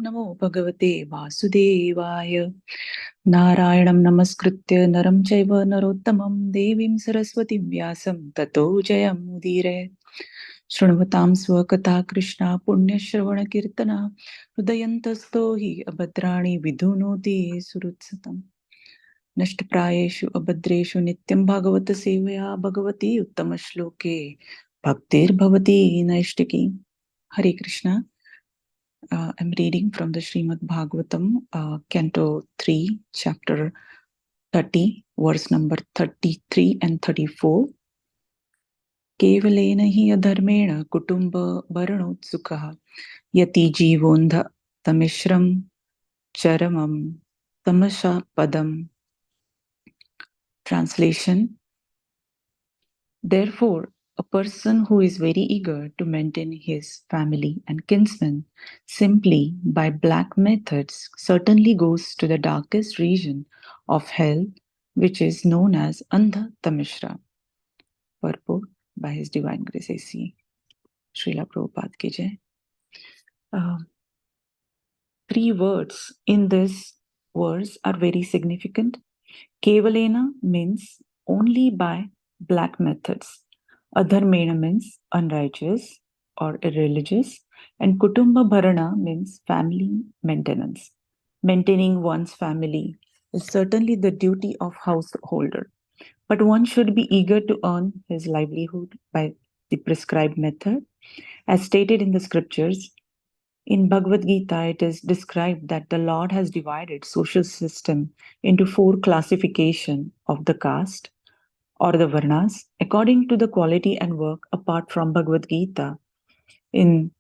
नमो भगवते वासुदेवाय. नारायणं नमस्कृत्य नरं चैव नरोत्तमं देवीं सरस्वतीं व्यासं ततो जयमुदीरये. शृण्वतां स्वकथा कृष्णा पुण्यश्रवणकीर्तना हृदयन्तस्थो हि अभद्राणि विधुनोति सुहृत्सतम्. नष्टप्रायेषु अभद्रेषु नित्यं भागवत सेवया Bhagwati उत्तमश्लोके भक्तिर्भवति नैष्टिकी. Hare Krishna. I'm reading from the Srimad Bhagavatam, Canto 3, Chapter 30, verse number 33 and 34. Kevalena hi adharmena kutumba varanotsukaha yati jivondha tamishram charamam tamasha padam. Translation. Therefore, a person who is very eager to maintain his family and kinsmen simply by black methods certainly goes to the darkest region of hell, which is known as Andha Tamishra. Purport by His Divine Grace A.C. Srila Prabhupada ki jai. Three words in this verse are very significant. Kevalena means only by black methods. Adharmena means unrighteous or irreligious. And Kutumba Bharana means family maintenance. Maintaining one's family is certainly the duty of householder. But one should be eager to earn his livelihood by the prescribed method. As stated in the scriptures, in Bhagavad Gita, it is described that the Lord has divided social system into four classification of the caste or the varnas according to the quality and work. Apart from Bhagavad Gita, in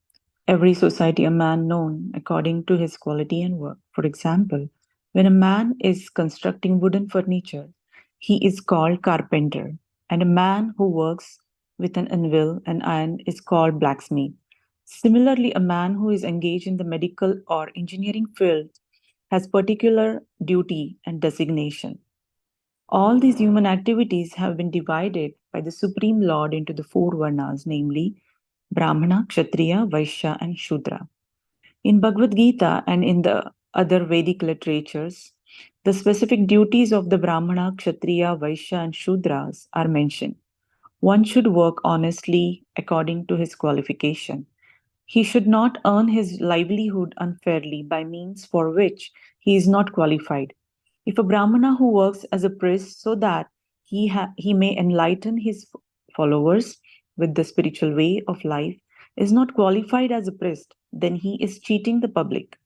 every society a man known according to his quality and work. For example, when a man is constructing wooden furniture, he is called carpenter, and a man who works with an anvil and iron is called blacksmith. Similarly, a man who is engaged in the medical or engineering field has particular duty and designation. All these human activities have been divided by the Supreme Lord into the four varnas, namely Brahmana, Kshatriya, Vaishya, and Shudra. In Bhagavad Gita and in the other Vedic literatures, the specific duties of the Brahmana, Kshatriya, Vaishya, and Shudras are mentioned. One should work honestly according to his qualification. He should not earn his livelihood unfairly by means for which he is not qualified. If a Brahmana who works as a priest so that he may enlighten his followers with the spiritual way of life is not qualified as a priest, then he is cheating the public.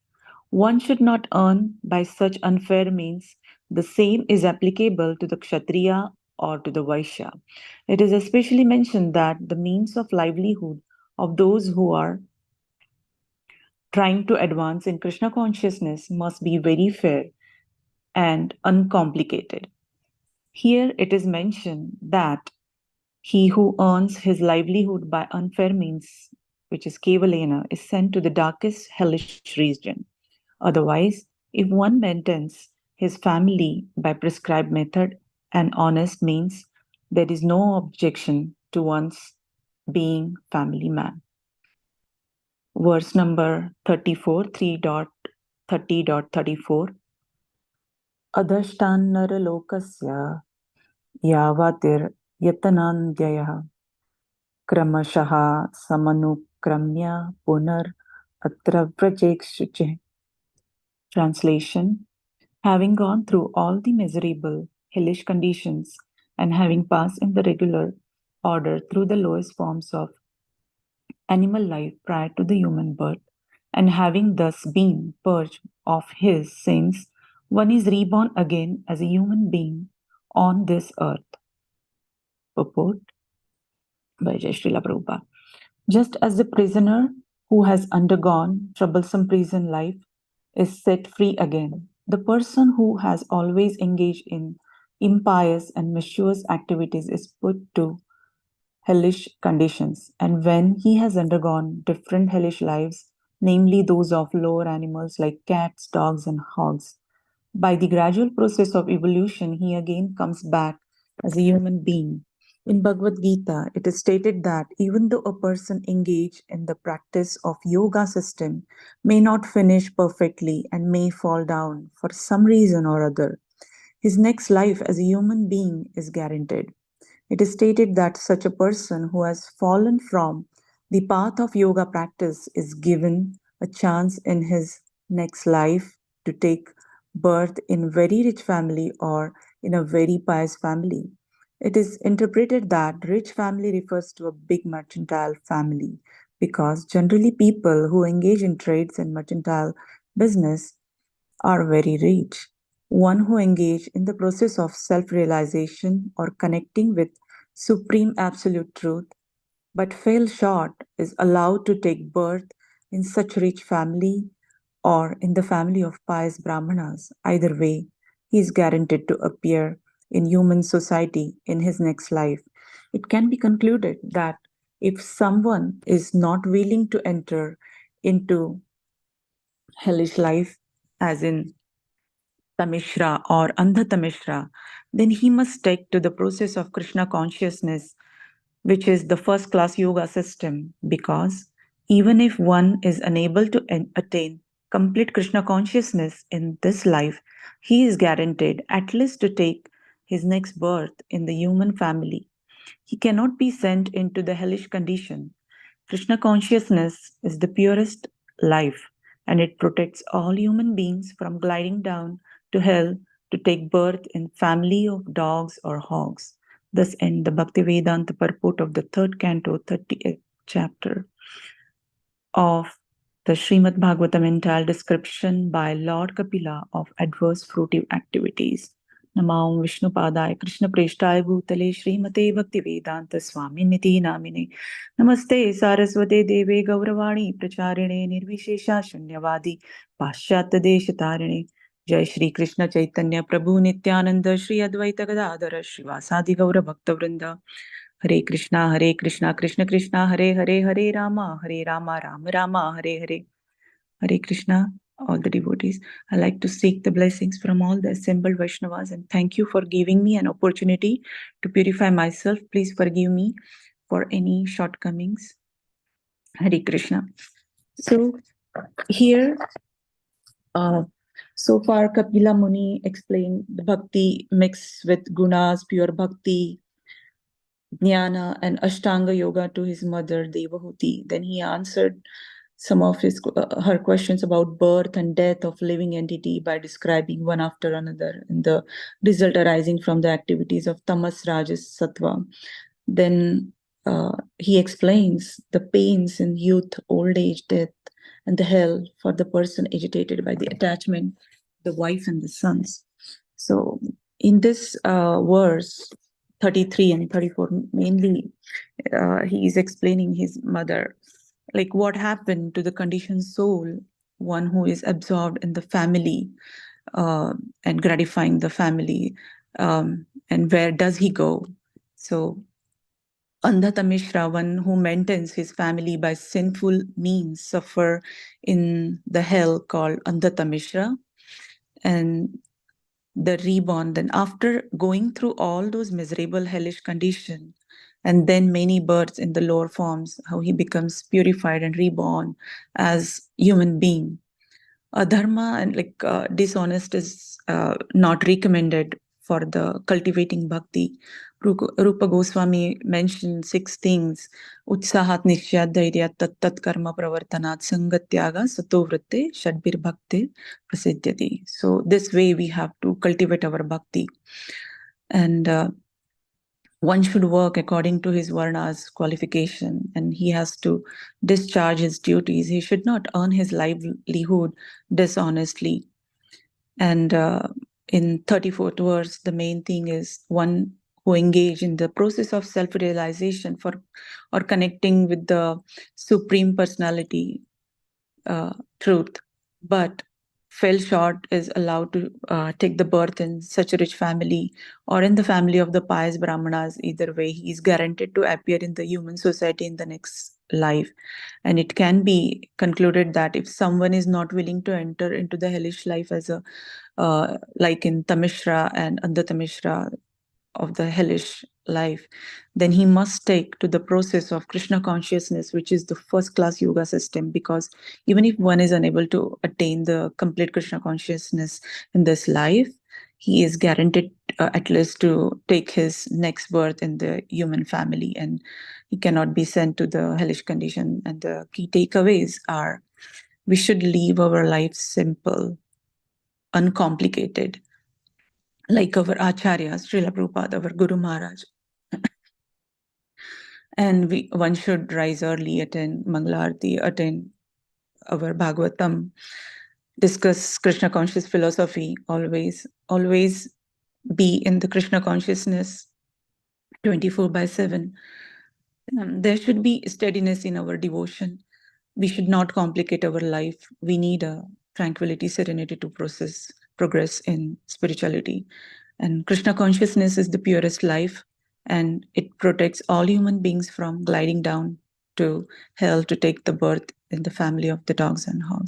One should not earn by such unfair means. The same is applicable to the Kshatriya or to the Vaishya. It is especially mentioned that the means of livelihood of those who are trying to advance in Krishna consciousness must be very fair and uncomplicated. Here it is mentioned that he who earns his livelihood by unfair means, which is Kevalena, is sent to the darkest hellish region. Otherwise, if one maintains his family by prescribed method and honest means, there is no objection to one's being family man. Verse number 34, 3.30.34. Adhashtannaralokasya yavatir yatanandhyayah kramashah samanukramya punar atra vrajekshuche. Translation. Having gone through all the miserable, hellish conditions and having passed in the regular order through the lowest forms of animal life prior to the human birth, and having thus been purged of his sins, one is reborn again as a human being on this earth. Purport by Jai Srila Prabhupada. Just as the prisoner who has undergone troublesome prison life is set free again, the person who has always engaged in impious and mischievous activities is put to hellish conditions, and when he has undergone different hellish lives, namely those of lower animals like cats, dogs, and hogs, by the gradual process of evolution, he again comes back as a human being. In Bhagavad Gita, it is stated that even though a person engaged in the practice of yoga system may not finish perfectly and may fall down for some reason or other, his next life as a human being is guaranteed. It is stated that such a person who has fallen from the path of yoga practice is given a chance in his next life to take birth in very rich family or in a very pious family. It is interpreted that rich family refers to a big mercantile family because generally people who engage in trades and mercantile business are very rich. One who engage in the process of self-realization or connecting with supreme absolute truth but fell short is allowed to take birth in such rich family or in the family of pious brahmanas. Either way, he is guaranteed to appear in human society in his next life. It can be concluded that if someone is not willing to enter into hellish life, as in Tamishra or Andha Tamishra, then he must take to the process of Krishna consciousness, which is the first class yoga system, because even if one is unable to attain complete Krishna consciousness in this life, he is guaranteed at least to take his next birth in the human family. He cannot be sent into the hellish condition. Krishna consciousness is the purest life, and it protects all human beings from gliding down to hell to take birth in family of dogs or hogs. Thus end the Bhaktivedanta purport of the third canto, 38th chapter of the Srimad Bhagavatam, entitled Description by Lord Kapila of Adverse Fruitive Activities. Namam Vishnu Padaya Krishna Preshthaya Bhutale Srimate Bhaktivedanta Swami Niti Namine Namaste Saraswate Deve Gauravani Pracharine Nirvishesha Shunyavadi Paschatya Deshatarine Jai Shri Krishna Chaitanya Prabhu Nityananda Shri Advaita Gadadara Srivasadi Gaura Bhakta Vrinda Hare Krishna, Krishna Krishna, Hare Hare, Hare Rama, Rama Rama, Hare Hare. Hare Krishna, all the devotees. I like to seek the blessings from all the assembled Vaishnavas and thank you for giving me an opportunity to purify myself. Please forgive me for any shortcomings. Hare Krishna. So here, uh, so far Kapila Muni explained the bhakti mixed with gunas, pure bhakti, Jnana and Ashtanga Yoga to his mother Devahuti. Then he answered some of her questions about birth and death of living entity by describing one after another and the result arising from the activities of Tamas, Rajas, Sattva. Then he explains the pains in youth, old age, death, and the hell for the person agitated by the attachment, the wife and the sons. So in this verse 33 and 34, mainly he is explaining his mother, like what happened to the conditioned soul, one who is absorbed in the family and gratifying the family, and where does he go? So Andhata Mishra, one who maintains his family by sinful means, suffer in the hell called Andhata Mishra. And the reborn, then after going through all those miserable hellish conditions, and then many births in the lower forms, how he becomes purified and reborn as human being. Adharma and dishonest is not recommended for the cultivating bhakti. Rupa Goswami mentioned 6 things: utsahat nishyad dhairya tat karma pravartanat sangatyaga satovritte shadbir bhakti prasiddhyati. So this way we have to cultivate our bhakti, and one should work according to his varna's qualification, and he has to discharge his duties. He should not earn his livelihood dishonestly. And in 34th verse, the main thing is one who engage in the process of self-realization for or connecting with the supreme personality truth, but fell short is allowed to take the birth in such a rich family or in the family of the pious brahmanas. Either way, he is guaranteed to appear in the human society in the next life. And it can be concluded that if someone is not willing to enter into the hellish life as a like in Tamishra and Andhatamishra, of the hellish life, then he must take to the process of Krishna consciousness, which is the first class yoga system. Because even if one is unable to attain the complete Krishna consciousness in this life, he is guaranteed at least to take his next birth in the human family, and he cannot be sent to the hellish condition. And the key takeaways are: we should live our life simple, uncomplicated, like our Acharyas, Srila Prabhupada, our Guru Maharaj. And one should rise early, attend Mangalarti, attend our Bhagavatam, discuss Krishna conscious philosophy, always be in the Krishna consciousness 24/7. There should be steadiness in our devotion. We should not complicate our life. We need a tranquility, serenity to progress in spirituality. And Krishna consciousness is the purest life, and it protects all human beings from gliding down to hell to take the birth in the family of the dogs and hogs.